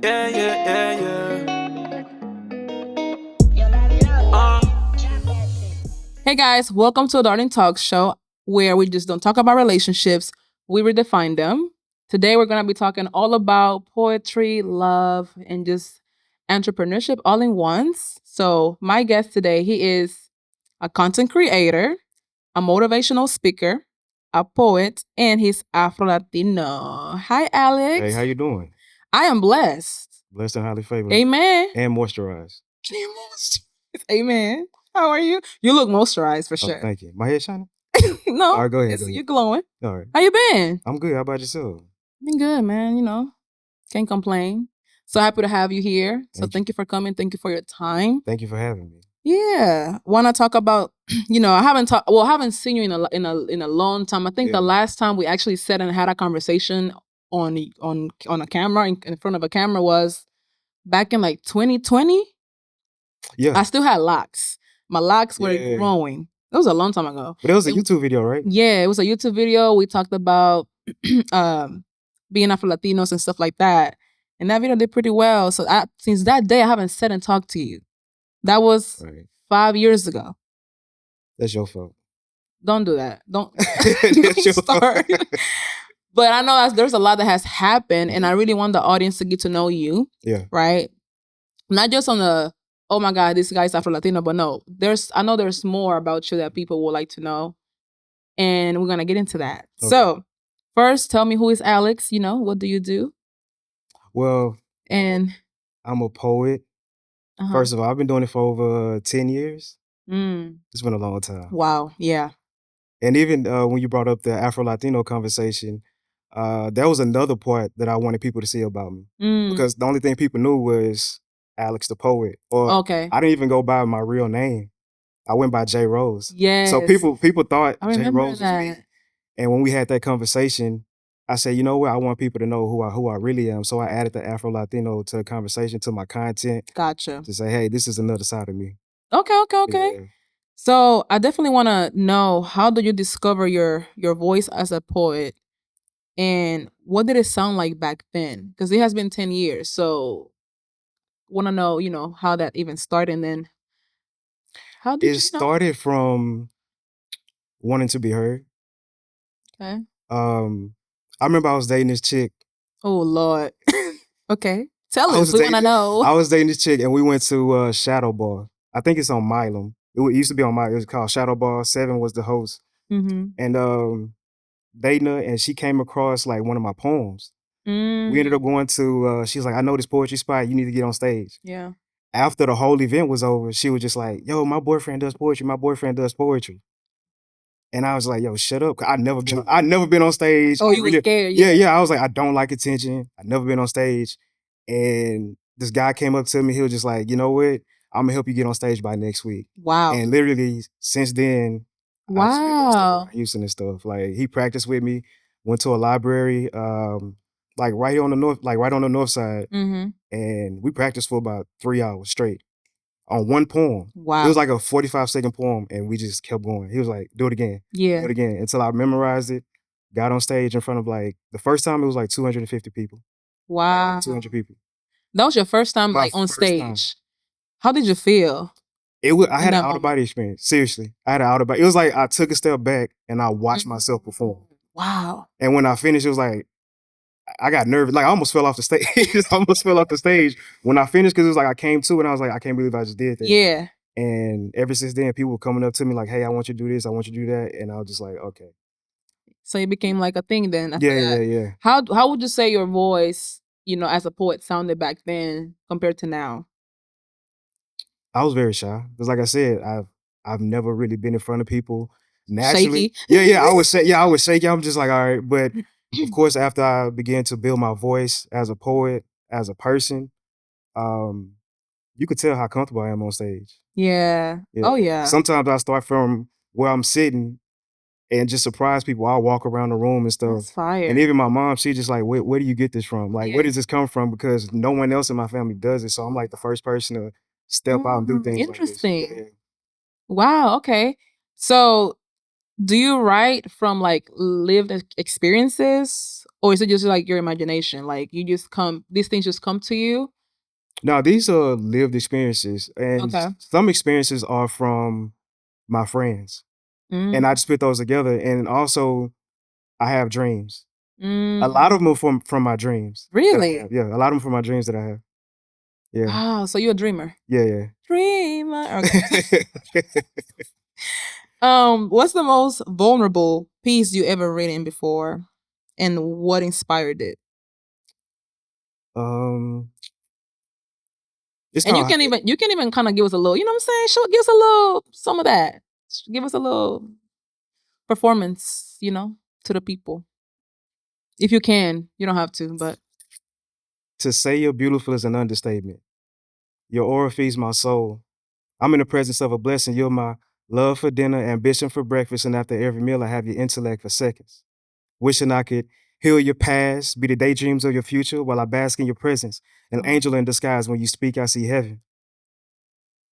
Yeah, yeah, yeah, Hey guys, welcome to the Darling Talk Show, where we just don't talk about relationships, we redefine them. Today we're gonna be talking all about poetry, love, and just entrepreneurship all in once. So my guest today, he is a content creator, a motivational speaker, a poet, and he's Afro-Latino. Hi, Hey, how Alex. you doing? I am blessed. Blessed and highly favored. Amen. And moisturized. Amen. How are you? You look moisturized for Oh, sure. thank you. My hair shining? No, All right, go ahead. you're glowing. All right. How you been? I'm good. How about yourself? Been good, man. Can't complain. So happy to have you here. So Thank you. thank you for coming. Thank you for your time. Thank you for having me. Yeah, want to talk about? I haven't talked. Well, I haven't seen you in a long time. I think Yeah. the last time we actually sat and had a conversation on a camera in front of a camera was back in like 2020. Yeah. I still had locks. My locks were Yeah. growing. It was a long time ago. But it was a YouTube video, right? Yeah, it was a YouTube video. We talked about being Afro-Latinos and stuff like that. And that video did pretty well. So since that day, I haven't sat and talked to you. That was Right. 5 years ago. That's your fault. Don't do that. Don't That's your start. fault. But I know there's a lot that has happened, and I really want the audience to get to know you. Yeah. Right? Not just on the, oh my God, this guy's Afro-Latino, but no, I know there's more about you that people would like to know. And we're gonna get into that. Okay. So first, tell me, who is Alex? What do you do? Well, And I'm a poet. First of all, I've been doing it for over 10 years. It's been a long time. Wow, yeah. And even when you brought up the Afro-Latino conversation, that was another part that I wanted people to see about me. Because the only thing people knew was Alex the poet. Or Okay. I didn't even go by my real name. I went by J Rose. Yes. So people thought I J remember Rose was me. that. And when we had that conversation, I said, you know what? I want people to know who I really am. So I added the Afro-Latino to the conversation, to my content, Gotcha. to say, hey, this is another side of me. Okay. Yeah. So I definitely want to know, how did you discover your voice as a poet, and what did it sound like back then? Because it has been 10 years. So want to know, how that even started, and then how did It you know? started from wanting to be heard. Okay. I remember I was dating this chick. Oh Lord. Okay. Tell I us. was We want to dating- know. I was dating this chick and we went to Shadow Bar. I think it's on Milam. It used to be on Milam. It was called Shadow Bar. Seven was the host. And dating her, and she came across like one of my poems. We ended up going to, she was like, I know this poetry spot. You need to get on stage. Yeah. After the whole event was over, she was just like, yo, my boyfriend does poetry. My boyfriend does poetry. And I was like, yo, shut up. I'd never been on stage. Oh, you were scared. Yeah. I was like, I don't like attention. I've never been on stage. And this guy came up to me. He was just like, you know what? I'm gonna help you get on stage by next week. Wow. And literally since then, Wow. Houston and stuff. Like he practiced with me, went to a library, like right on the north side. And we practiced for about 3 hours straight on one poem. Wow. It was like a 45-second poem, and we just kept going. He was like, do it again. Yeah. Do it again. Until I memorized it, got on stage in front of like, the first time it was like 250 people. Wow. 200 people. That was your first time My like on first stage. time. How did you feel? I had an out-of-body experience. Seriously. I had an out-of-body. It was like I took a step back and I watched myself perform. Wow. And when I finished, it was like, I got nervous. Like I almost fell off the stage. When I finished, because it was like I came to and I was like, I can't believe I just did that. Yeah. And ever since then, people were coming up to me like, hey, I want you to do this. I want you to do that. And I was just like, okay. So it became like a thing then. After that. Yeah. How would you say your voice, as a poet sounded back then compared to now? I was very shy. Because like I said, I've never really been in front of people naturally. Shaky? Yeah, I was shaky. I'm just like, all right. But of course, after I began to build my voice as a poet, as a person, you could tell how comfortable I am on stage. Yeah. Oh yeah. Sometimes I start from where I'm sitting and just surprise people. I'll walk around the room and stuff. That's fire. And even my mom, she just like, where do you get this from? Like, where does this come from? Because no one else in my family does it. So I'm like the first person to step out and do things interesting. like this. Yeah. Wow, okay. So do you write from like lived experiences, Or is it just like your imagination? Like these things just come to you? Now, these are lived experiences, and Okay. some experiences are from my friends, and I just put those together. And also, I have dreams. A lot of them are from my dreams. that I Really? have. Yeah, a lot of them from my dreams that I have. Yeah, Wow. So you're a dreamer. yeah, Dreamer. Okay. yeah. What's the most vulnerable piece you ever written before, and what inspired it? It's And you called. can even kind of give us a little, you know what I'm saying? Give us a little some of that. Give us a little performance, to the people. If you can, you don't have to, but To say you're beautiful is an understatement. Your aura feeds my soul. I'm in the presence of a blessing. You're my love for dinner, ambition for breakfast, and after every meal, I have your intellect for seconds. Wishing I could heal your past, be the daydreams of your future while I bask in your presence. An angel in disguise. When you speak, I see heaven.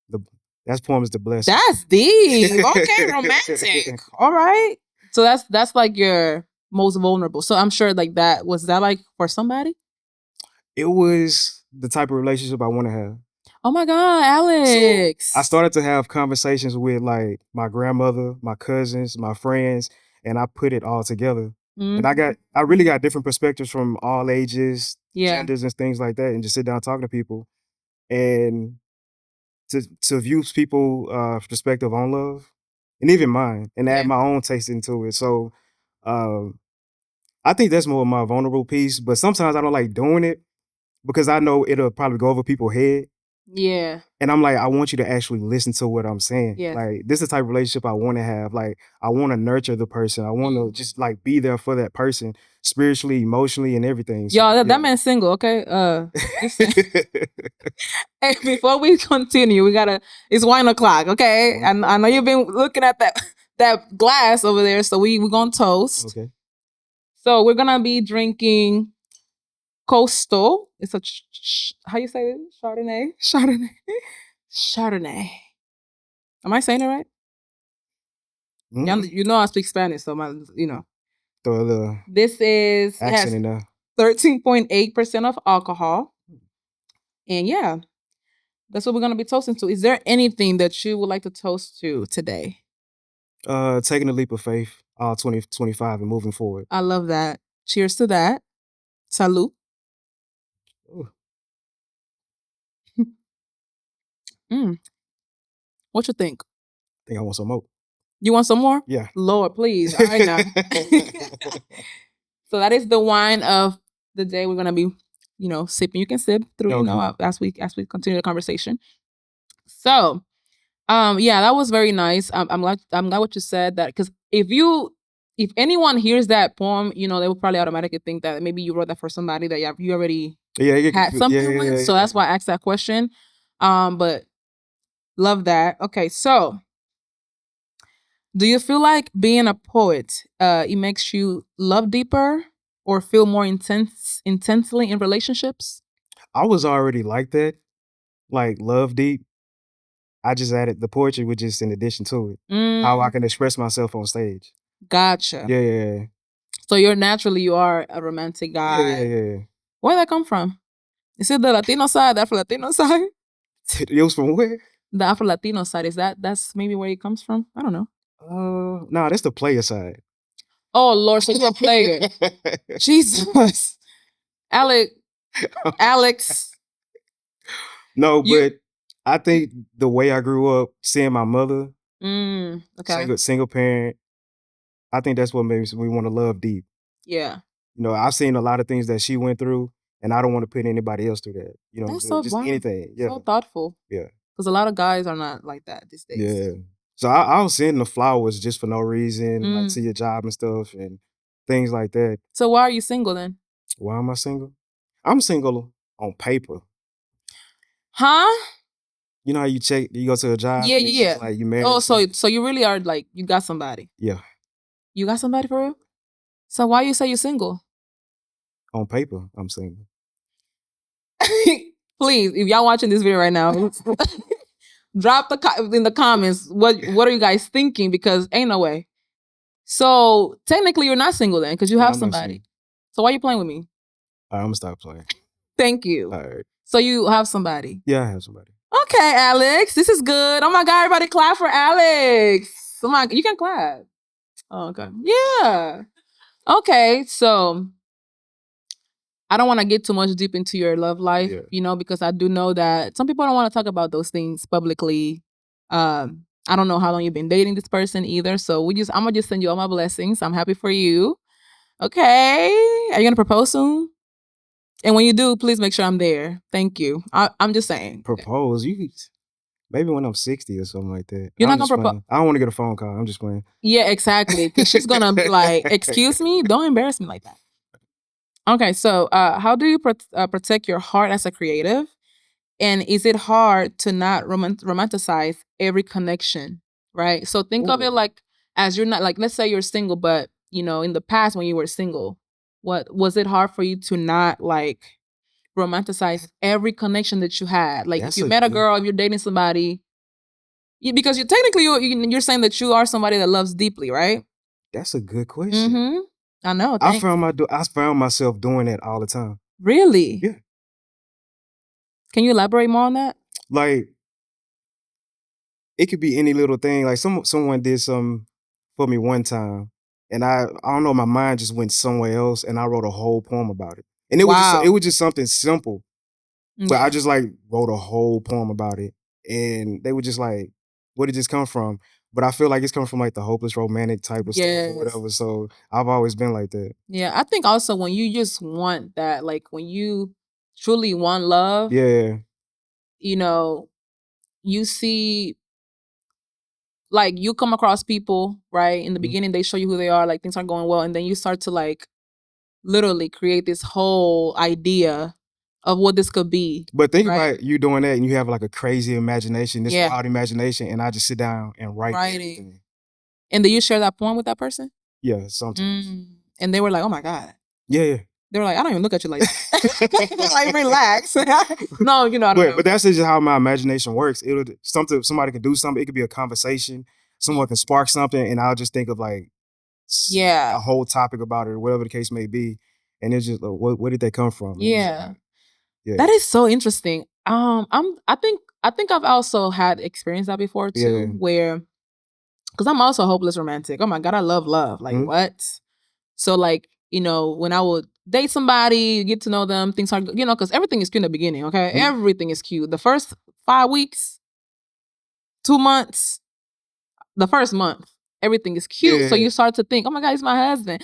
The, that poem is The Blessing. that's deep. Okay, romantic. All right. So that's like your most vulnerable. So I'm sure like that was that like for somebody? It was the type of relationship I want to have. Oh my God, Alex. I started to have conversations with like my grandmother, my cousins, my friends, and I put it all together. And I really got different perspectives from all ages, genders, and things like that, and just sit down talking to people and to view people perspective on love and even mine and add my own taste into it. So I think that's more of my vulnerable piece, but sometimes I don't like doing it because I know it'll probably go over people's head. Yeah. And I'm like, I want you to actually listen to what I'm saying. Yes. Like, this is the type of relationship I want to have. Like, I want to nurture the person. I want to just like be there for that person spiritually, emotionally, and everything. So, Y'all, that man's single, okay? Hey, before we continue, it's 1:00, okay? And I know you've been looking at that glass over there, so we're gonna toast. Okay. So we're gonna be drinking Coastal. It's a how you say it? Chardonnay. Am I saying it right? Mm-hmm. You know I speak Spanish, so Throw a little this is accent in there. 13.8% of alcohol, and yeah, that's what we're gonna be toasting to. Is there anything that you would like to toast to today? Taking a leap of faith, 2025 and moving forward. I love that. Cheers to that. Salud. What you think? I think I want some more. You want some more? Yeah. Lord, please. All right now. So that is the wine of the day. We're gonna be, sipping. You can sip through, as we continue the conversation. So, yeah, that was very nice. I'm glad what you said that, because if anyone hears that poem, they will probably automatically think that maybe you wrote that for somebody that you already had something with. So that's why I asked that question. But love that. Okay, so do you feel like being a poet, it makes you love deeper or feel more intensely in relationships? I was already like that, like love deep. I just added the poetry, which is in addition to it. How I can express myself on stage. Gotcha. Yeah. So you are a romantic guy. Yeah. Where did that come from? Is it the Latino side, the Afro-Latino side? It was from where? The Afro-Latino side. That's maybe where it comes from? I don't know. No, that's the player side. Oh Lord, so you're a player. Jesus. Alex. No, but I think the way I grew up, seeing my mother, single parent, I think that's what makes me want to love deep. Yeah. I've seen a lot of things that she went through, and I don't want to put anybody else through that. That's so just anything. Yeah. So thoughtful. Yeah. Because a lot of guys are not like that these days. Yeah. So I was sending the flowers just for no reason, like to your job and stuff and things like that. So why are you single then? Why am I single? I'm single on paper. Huh? You know how you go to a job? Yeah. Like you married. Oh, so you really are like, you got somebody? Yeah. You got somebody for real? So why you say you're single? On paper, I'm single. Please, if y'all watching this video right now, drop in the comments what are you guys thinking, because ain't no way. So technically you're not single then, because you have somebody. So why you playing with me? All right, I'm gonna stop playing. Thank you. All right. So you have somebody? Yeah, I have somebody. Okay, Alex, this is good. Oh my God, everybody clap for Alex. Oh my, you can clap. Oh, okay. Yeah. Okay, so I don't want to get too much deep into your love life, because I do know that some people don't want to talk about those things publicly. I don't know how long you've been dating this person either. So I'm gonna just send you all my blessings. I'm happy for you. Okay. Are you gonna propose soon? And when you do, please make sure I'm there. Thank you. I'm just saying. Propose? Maybe when I'm 60 or something like that. You're not gonna propose? I don't want to get a phone call. I'm just playing. Yeah, exactly. Because she's gonna be like, "Excuse me, don't embarrass me like that." Okay, so how do you protect your heart as a creative? And is it hard to not romanticize every connection, right? So think of it like as you're not, like, let's say you're single, but in the past when you were single, what was it hard for you to not like romanticize every connection that you had? Like if you met a girl, if you're dating somebody, because you're saying that you are somebody that loves deeply, right? That's a good question. Mm-hmm. I know. I found myself doing that all the time. Really? Yeah. Can you elaborate more on that? Like, it could be any little thing. Like someone did something for me one time, and I don't know, my mind just went somewhere else, and I wrote a whole poem about it. And it was just something simple, but I just like wrote a whole poem about it, and they were just like, "Where did this come from?" But I feel like it's coming from like the hopeless romantic type of stuff or whatever. So I've always been like that. Yeah, I think also when you just want that, like when you truly want love, you see, like you come across people, right? In the beginning, they show you who they are, like things aren't going well, and then you start to like literally create this whole idea of what this could be. But think about you doing that, and you have like a crazy imagination, this wild imagination, and I just sit down and write everything. And do you share that poem with that person? Yeah, sometimes. And they were like, "Oh my God." Yeah. They were like, "I don't even look at you like that." Like, relax. No, I don't know. But that's just how my imagination works. Somebody can do something. It could be a conversation. Someone can spark something, and I'll just think of like a whole topic about it or whatever the case may be. And it's just where did they come from? Yeah. That is so interesting. I think I've also had experienced that before too, where, because I'm also a hopeless romantic. Oh my God, I love love. Like what? So like, when I would date somebody, get to know them, things are, because everything is cute in the beginning, okay? Everything is cute. The first 5 weeks, 2 months, the first month, everything is cute. So you start to think, oh my God, he's my husband.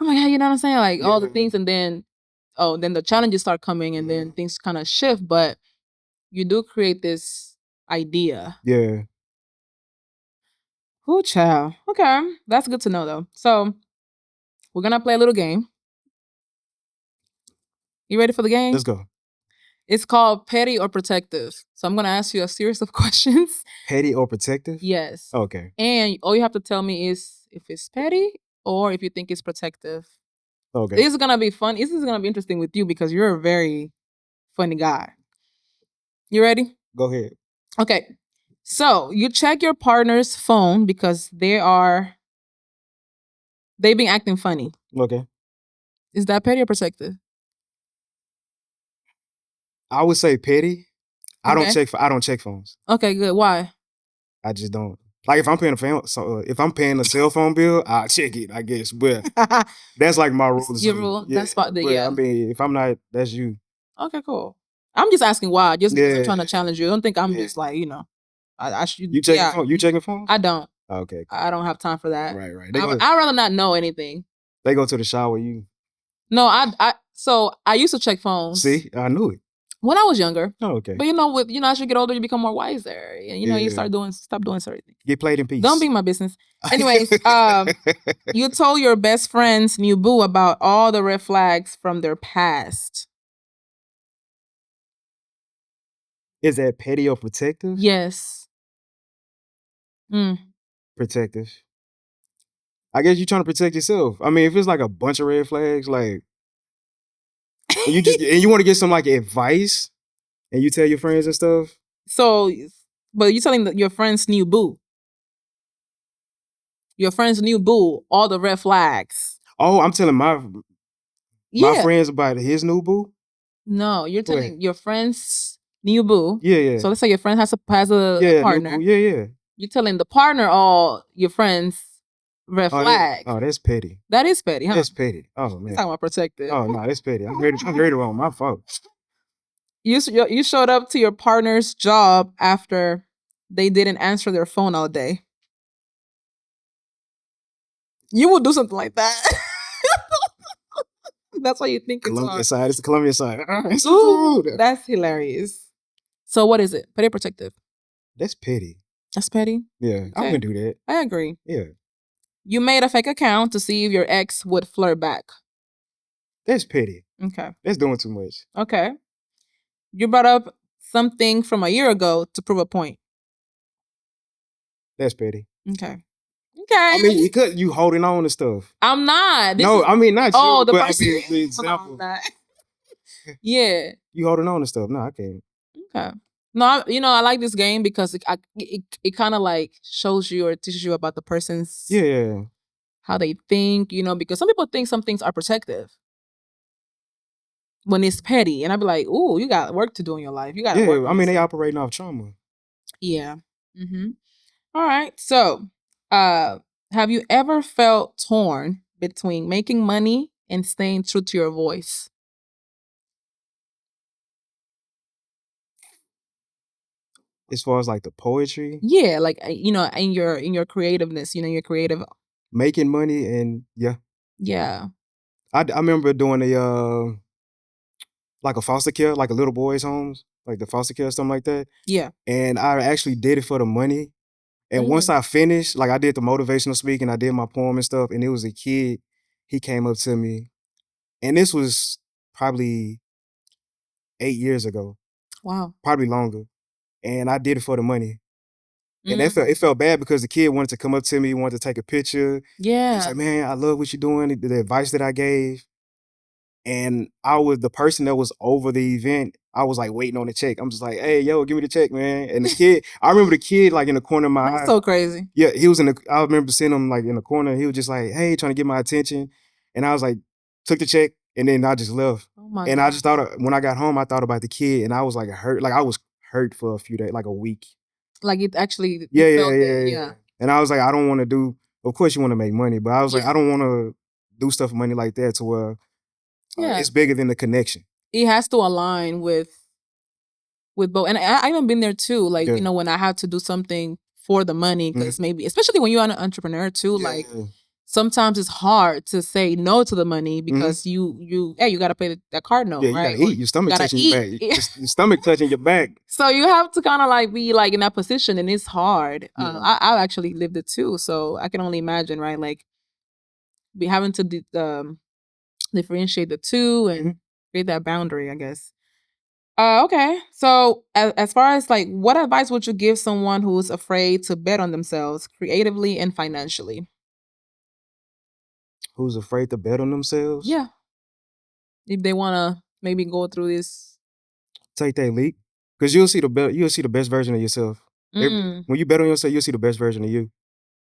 Oh my God, you know what I'm saying? Like all the things, and then, then the challenges start coming, and then things kind of shift, but you do create this idea. Yeah. Ooh, child. Okay. That's good to know though. So we're gonna play a little game. You ready for the game? Let's go. It's called petty or protective. So I'm gonna ask you a series of questions. Petty or protective? Yes. Okay. And all you have to tell me is if it's petty or if you think it's protective. Okay. This is gonna be fun. This is gonna be interesting with you because you're a very funny guy. You ready? Go ahead. Okay. So you check your partner's phone because they've been acting funny. Okay. Is that petty or protective? I would say petty. I don't check phones. Okay, good. Why? I just don't. Like if I'm paying a cell phone bill, I'll check it, I guess. But that's like my rules. Your rule. Yeah. That's about the I mean, if I'm not, that's you. Okay, cool. I'm just asking why. Just because I'm trying to challenge you. I don't think I'm just like, I should. You checking phone? You checking phones? I don't. Okay. Cool. I don't have time for that. Right. I'd rather not know anything. They go to the shower. You. No, so I used to check phones. See, I knew it. When I was younger. Oh, okay. But as you get older, you become more wiser. And you stop doing certain things. Get played in peace. Don't be my business. Anyways, you told your best friend's new boo about all the red flags from their past. Is that petty or protective? Yes. Protective. I guess you're trying to protect yourself. I mean, if it's like a bunch of red flags, like, and you want to get some like advice, and you tell your friends and stuff. So, but you're telling your friend's new boo. Your friend's new boo, all the red flags. Oh, I'm telling Yeah. My friends about his new boo? No, you're telling your friend's new boo. Yeah. So let's say your friend has a partner. New boo. Yeah. You're telling the partner all your friends red flags. That's petty. That is petty, huh? That's petty. Oh man. You're talking about protective. Oh no, that's petty. I'm ready wrong. My fault. You showed up to your partner's job after they didn't answer their phone all day. You would do something like that. That's why you think it's Colombian hard. side. It's the Colombian side. Ooh, that's hilarious. So what is it? Petty protective. That's petty. That's petty? Yeah, Okay. I wouldn't do that. I agree. Yeah. You made a fake account to see if your ex would flirt back. That's petty. Okay. That's doing too much. Okay. You brought up something from a year ago to prove a point. That's petty. Okay. I mean, because you holding on to stuff. I'm not. I mean not you. Oh, the but person. I mean, the example. No, yeah. You holding on to stuff. No, I can't. Okay. No, I like this game because it kind of like shows you or teaches you about the person's how they think, because some people think some things are protective when it's petty, and I'd be like, "Ooh, you got work to do in your life. You got to work." I mean, they operating off trauma. Yeah. Mm-hmm. All right. So, have you ever felt torn between making money and staying true to your voice? As far as like the poetry? Yeah, like in your creativeness, your creative making money and yeah. I remember doing like a foster care, like a little boys' homes, like the foster care, something like that. Yeah. And I actually did it for the money. And once I finished, like I did the motivational speaking, I did my poem and stuff, and it was a kid, he came up to me, and this was probably 8 years ago. Wow. Probably longer. And I did it for the money. And it felt bad because the kid wanted to come up to me, wanted to take a picture. Yeah. He's like, man, I love what you're doing, the advice that I gave. And I was the person that was over the event. I was like waiting on the check. I'm just like, hey, yo, give me the check, man. And the kid, I remember the kid like in the corner of my eye. That's so crazy. Yeah, he was I remember seeing him like in the corner. He was just like, hey, trying to get my attention. And I was like, took the check and then I just left. Oh my and God. I just thought, when I got home, I thought about the kid and I was like hurt. Like I was hurt for a few days, like a week. Like it actually Yeah. And I was like, I don't want to do, of course you want to make money, but I was like, I don't want to do stuff for money like that to where it's bigger than the connection. It has to align with both. And I even been there too. Like, when I had to do something for the money, because maybe, especially when you're an entrepreneur too, like sometimes it's hard to say no to the money because you got to pay that card note, right? You got to eat. Your stomach touching your back. Your stomach touching your back. So you have to kind of like be like in that position, and it's hard. I actually lived it too, so I can only imagine, right? Like be having to differentiate the two and create that boundary, I guess. Okay. So as far as like, what advice would you give someone who's afraid to bet on themselves creatively and financially? Who's afraid to bet on themselves? Yeah. If they want to maybe go through this. Take that leap. Because you'll see the best version of yourself. When you bet on yourself, you'll see the best version of you.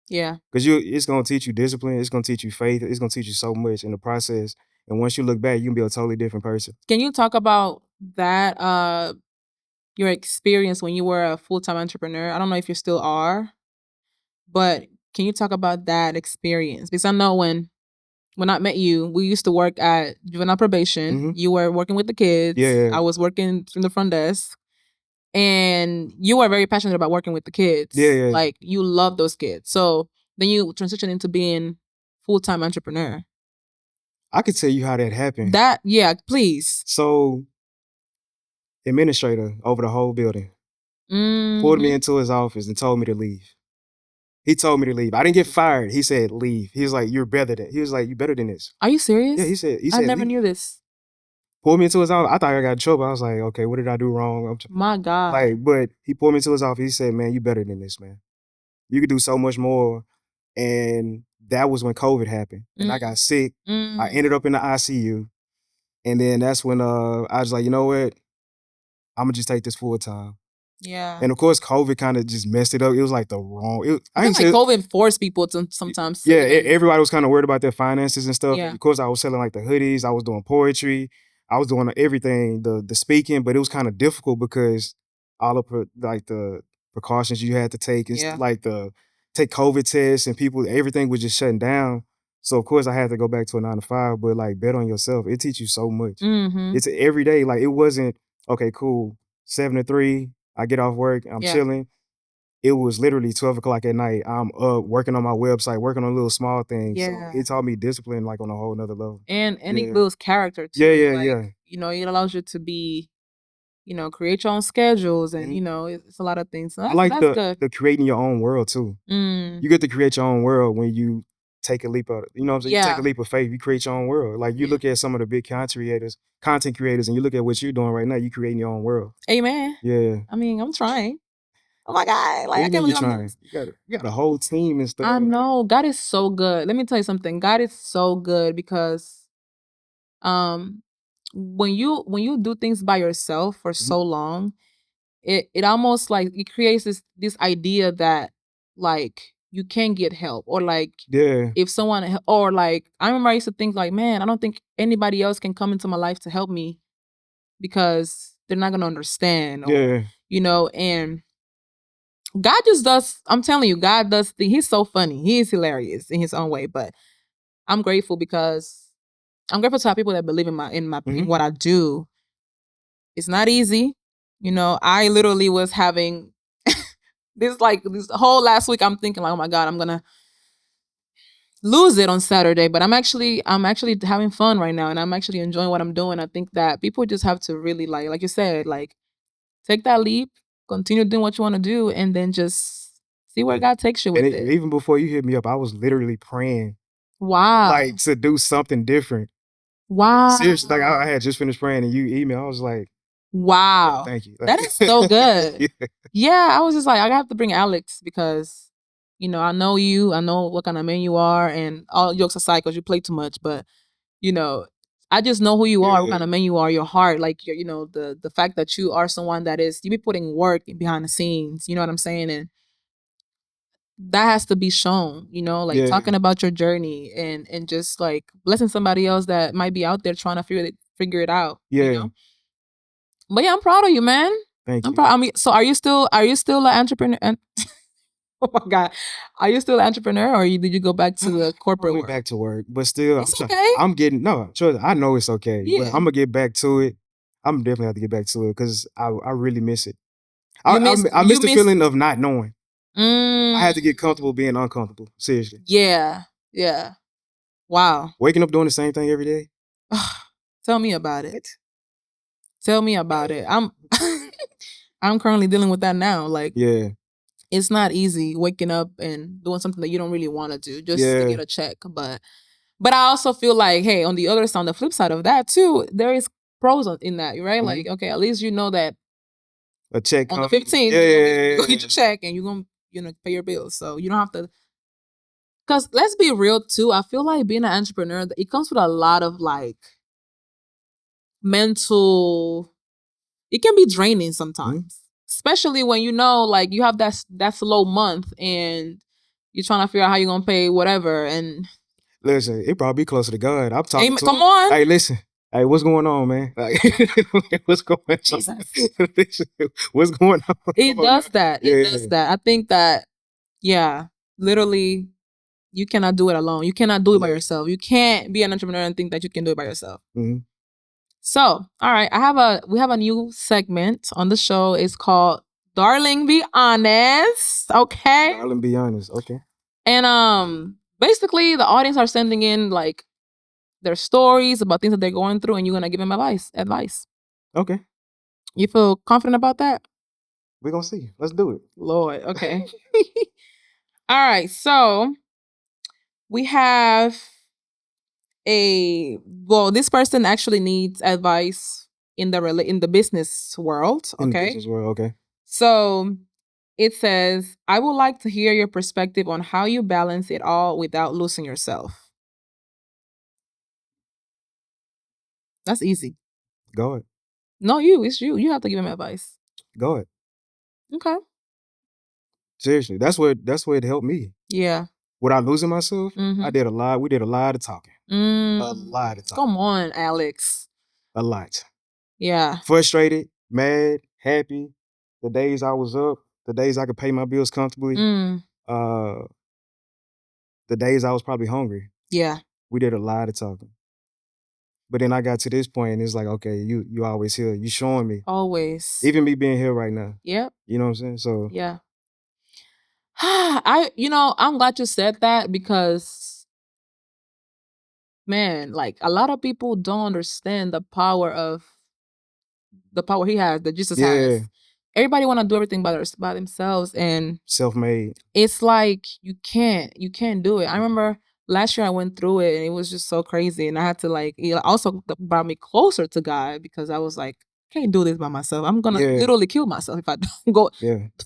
Yeah. Because it's going to teach you discipline. It's going to teach you faith. It's going to teach you so much in the process. And once you look back, you can be a totally different person. Can you talk about that, your experience when you were a full-time entrepreneur? I don't know if you still are, but can you talk about that experience? Because I know when I met you, we used to work at juvenile probation. You were working with the kids. Yeah. I was working from the front desk. And you were very passionate about working with the kids. Yeah. Like you love those kids. So then you transitioned into being full-time entrepreneur. I could tell you how that happened. Please. So, administrator over the whole building pulled me into his office and told me to leave. He told me to leave. I didn't get fired. He said, leave. He was like, you're better than. He was like, you're better than this. Are you serious? Yeah, he said. I never knew this. Pulled me into his office. I thought I got in trouble. I was like, okay, what did I do wrong? My God. Like, but he pulled me into his office. He said, man, you better than this, man. You could do so much more. And that was when COVID happened. And I got sick. I ended up in the ICU. And then that's when I was like, you know what? I'm going to just take this full time. Yeah. And of course, COVID kind of just messed it up. It was like the wrong. I feel like COVID forced people to sometimes. Yeah, everybody was kind of worried about their finances and stuff. Yeah. And of course, I was selling like the hoodies. I was doing poetry. I was doing everything, the speaking, but it was kind of difficult because all of the precautions you had to take, and like the take COVID tests, and everything was just shutting down. So of course, I had to go back to a 9 to 5. But like, bet on yourself. It teaches you so much. It's every day. Like, it wasn't okay, cool, 7 to 3. I get off work. I'm chilling. It was literally 12 o'clock at night. I'm up working on my website, working on little small things. Yeah. So it taught me discipline, like, on a whole nother level. And it builds character too. Yeah. You know, it allows you to be, you know, create your own schedules, and you know, it's a lot of things. So I like that's good. the creating your own world too. You get to create your own world when you take a leap of, you know what I'm saying? You take a leap of faith, you create your own world. Like, you look at some of the big content creators, and you look at what you're doing right now, you creating your own world. Amen. Yeah. I mean, I'm trying. Oh my God. Like, I can't believe I'm trying. You got a whole team and stuff. I know. God is so good. Let me tell you something. God is so good because when you do things by yourself for so long, it almost like it creates this idea that like you can't get help, or like if someone, or like I remember I used to think like, man, I don't think anybody else can come into my life to help me because they're not gonna understand, or you know. And God just does, I'm telling you, God does he's so funny. He is hilarious in his own way. But I'm grateful because I'm grateful to have people that believe in in what I do. It's not easy. You know, I literally was having this whole last week, I'm thinking like, oh my God, I'm gonna lose it on Saturday. But I'm actually having fun right now, and I'm actually enjoying what I'm doing. I think that people just have to really like you said, like take that leap, continue doing what you want to do, and then just see where God takes you with it. Even before you hit me up, I was literally praying. Wow. Like, to do something different. Wow. Seriously, like, I had just finished praying and you emailed. I was like, wow. Thank you. That is so good. Yeah, I was just like, I have to bring Alex because, you know, I know you. I know what kind of man you are, and all jokes aside, because you play too much. But, you know, I just know who you are, what kind of man you are, your heart, like, you know, the fact that you are someone that you be putting work behind the scenes. You know what I'm saying? And that has to be shown, you know, like talking about your journey and just like blessing somebody else that might be out there trying to figure it out. Yeah. You know? But yeah, I'm proud of you, man. Thank you. I mean, so are you still an entrepreneur? Oh my God, are you still an entrepreneur, or did you go back to the corporate work? Back to work, but still, it's okay. I'm getting trust. I know it's okay, but I'm gonna get back to it. I'm definitely have to get back to it because I really miss it. I miss the feeling of not knowing. I had to get comfortable being uncomfortable. Seriously. Yeah. Wow. Waking up doing the same thing every day. Tell me about it. Tell me about it. I'm currently dealing with that now. Like, it's not easy waking up and doing something that you don't really want to do just to get a check. But I also feel like, hey, on the other side, on the flip side of that too, there is pros in that, right? Like, okay, at least you know that a check on the 15th, you're gonna get your check and you're gonna pay your bills. So you don't have to. Because let's be real too, I feel like being an entrepreneur, it comes with a lot of like mental. It can be draining sometimes, especially when you know, like, you have that slow month and you're trying to figure out how you're gonna pay whatever. And listen, it probably closer to God. I'm talking to come on. Hey, listen. Hey, what's going on, man? Like, what's going on? Jesus. What's going on? It does that. It does that. I think that, literally, you cannot do it alone. You cannot do it by yourself. You can't be an entrepreneur and think that you can do it by yourself. So, all right, we have a new segment on the show. It's called Darling Be Honest. Okay. Darling Be Honest. Okay. And basically the audience are sending in like their stories about things that they're going through, and you're gonna give them advice. Okay. You feel confident about that? We're gonna see. Let's do it. Lord, okay. All right, so we have this person actually needs advice in the business world. Okay. In the business world, okay. So it says, I would like to hear your perspective on how you balance it all without losing yourself. That's easy. Go ahead. No, it's you. You have to give him advice. Go ahead. Okay. Seriously, that's what it helped me. Yeah. Without losing myself, Mhm. I did a lot. We did a lot of talking. A Mm. lot of talking. Come on, Alex. A lot. Yeah. Frustrated, mad, happy. The days I was up, the days I could pay my bills comfortably. The days I was probably hungry. Yeah. We did a lot of talking. But then I got to this point and it's like, okay, you always here. You showing me. Always. Even me being here right now. Yep. You know what I'm saying? So yeah. I'm glad you said that because man, like a lot of people don't understand the power he has, that Jesus has. Everybody want to do everything by themselves, and self-made. It's like you can't do it. I remember last year I went through it, and it was just so crazy, and I had to it also brought me closer to God because I was like, can't do this by myself. I'm gonna literally kill myself if I don't go.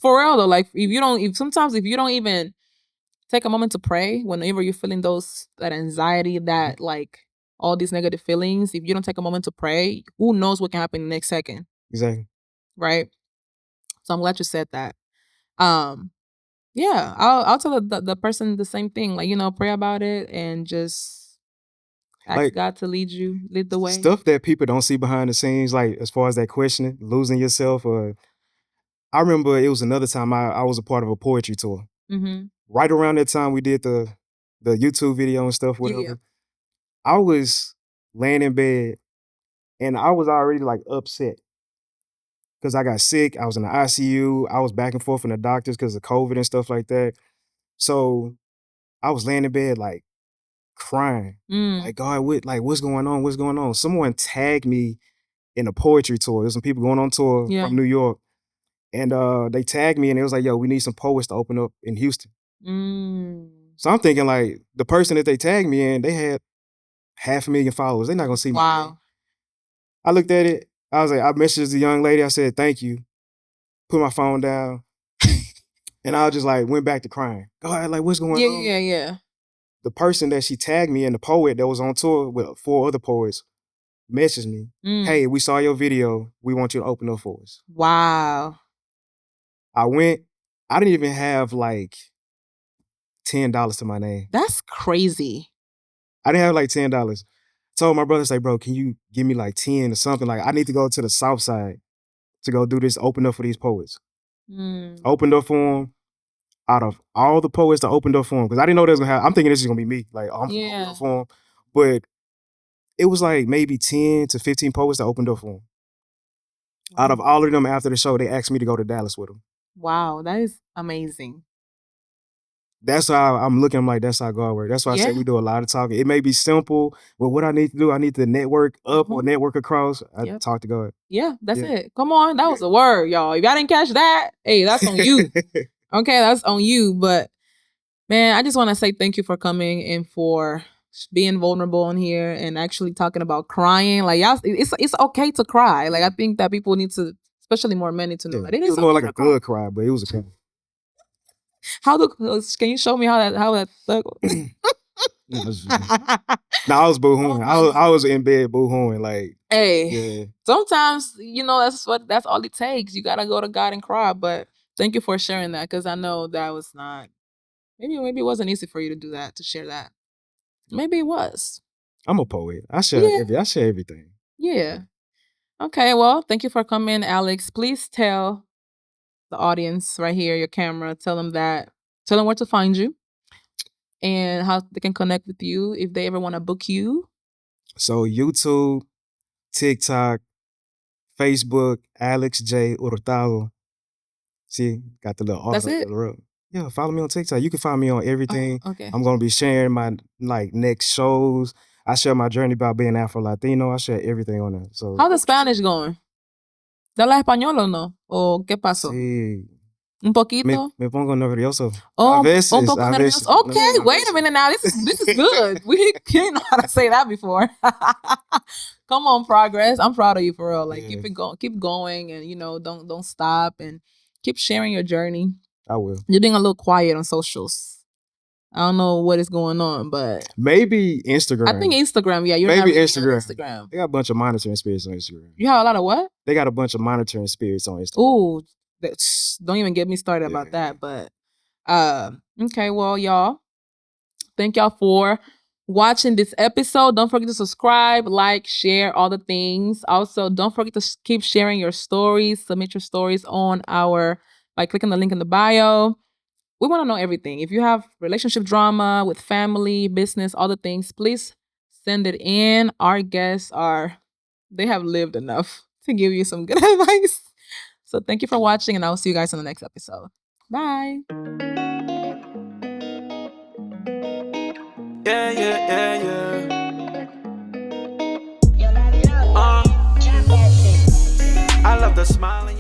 For real though, like if you don't even take a moment to pray whenever you're feeling that anxiety, that like all these negative feelings, if you don't take a moment to pray, who knows what can happen in the next second. Exactly. Right. So I'm glad you said that. Yeah, I'll tell the person the same thing. Like, pray about it and just ask God to lead the way. Stuff that people don't see behind the scenes, like as far as that questioning, losing yourself. I remember it was another time I was a part of a poetry tour. Mm-hmm. Right around that time we did the YouTube video and stuff, whatever. Yeah. I was laying in bed and I was already like upset because I got sick. I was in the ICU. I was back and forth from the doctors because of COVID and stuff like that. So I was laying in bed like crying. Like, God, what's going on? What's going on? Someone tagged me in a poetry tour. There's some people going on tour from New York. And they tagged me and it was like, yo, we need some poets to open up in Houston. So I'm thinking like the person that they tagged me in, they had 500,000 followers. They're not gonna see me. Wow. I looked at it. I was like, I messaged the young lady. I said, thank you. Put my phone down. And I just like went back to crying. God, like what's going on? Yeah. The person that she tagged me in, the poet that was on tour with 4 other poets, messaged me. Hey, we saw your video. We want you to open up for us. Wow. I went. I didn't even have like $10 to my name. That's crazy. I didn't have like $10. Told my brother, say, bro, can you give me like 10 or something? Like I need to go to the South Side to go do this, open up for these poets. Opened up for them. Out of all the poets that opened up for them, because I didn't know that was gonna happen. I'm thinking this is gonna be me. Like I'm gonna open up for them. But it was like maybe 10 to 15 poets that opened up for them. Out of all of them after the show, they asked me to go to Dallas with them. Wow, that is amazing. That's how I'm looking. I'm like, that's how God works. That's why I say we do a lot of talking. It may be simple, but what I need to do, I need to network up or network across. I talk to God. Yeah, that's it. Come on, that was a word, y'all. If y'all didn't catch that, hey, that's on you. Okay, that's on you. But man, I just want to say thank you for coming and for being vulnerable in here and actually talking about crying. Like y'all, it's okay to cry. Like I think that people need to, especially more men, need to know that it is. It was more like a good cry, but it was a cry. Can you show me how that No, I was boo-hooing. I was in bed boo-hooing. Like, hey, sometimes that's all it takes. You gotta go to God and cry. But thank you for sharing that, because I know that was not maybe it wasn't easy for you to do that, to share that. Maybe it was. I'm a poet. I share everything. Yeah. Okay. Well, thank you for coming, Alex. Please tell the audience right here, your camera, tell them where to find you and how they can connect with you if they ever want to book you. So YouTube, TikTok, Facebook, Alex J. Hurtado. See, got the little art. That's it? Yeah, follow me on TikTok. You can find me on everything. Oh, okay. I'm going to be sharing my next shows. I share my journey about being Afro-Latino. I share everything on there. So how's the Spanish going? ¿Te hablas español o no? ¿O qué pasó? Sí. Un poquito? Me pongo nervioso. Oh, a veces, un poco nervioso. Okay, wait a minute now. This is good. We didn't know how to say that before. Come on, progress. I'm proud of you for real. Like keep going, and don't stop, and keep sharing your journey. I will. You're being a little quiet on socials. I don't know what is going on, but maybe Instagram. I think Instagram. Yeah, you're maybe not Instagram. They got a bunch of monitoring spirits on Instagram. You have a lot of what? They got a bunch of monitoring spirits on Instagram. Ooh, Don't even get me started about that. But okay, well, y'all, thank y'all for watching this episode. Don't forget to subscribe, like, share, all the things. Also, don't forget to keep sharing your stories. Submit your stories on by clicking the link in the bio. We want to know everything. If you have relationship drama with family, business, all the things, please send it in. Our guests they have lived enough to give you some good advice. So thank you for watching, and I'll see you guys in the next episode. Bye. Yeah, yeah, yeah, yeah. I love the smiling.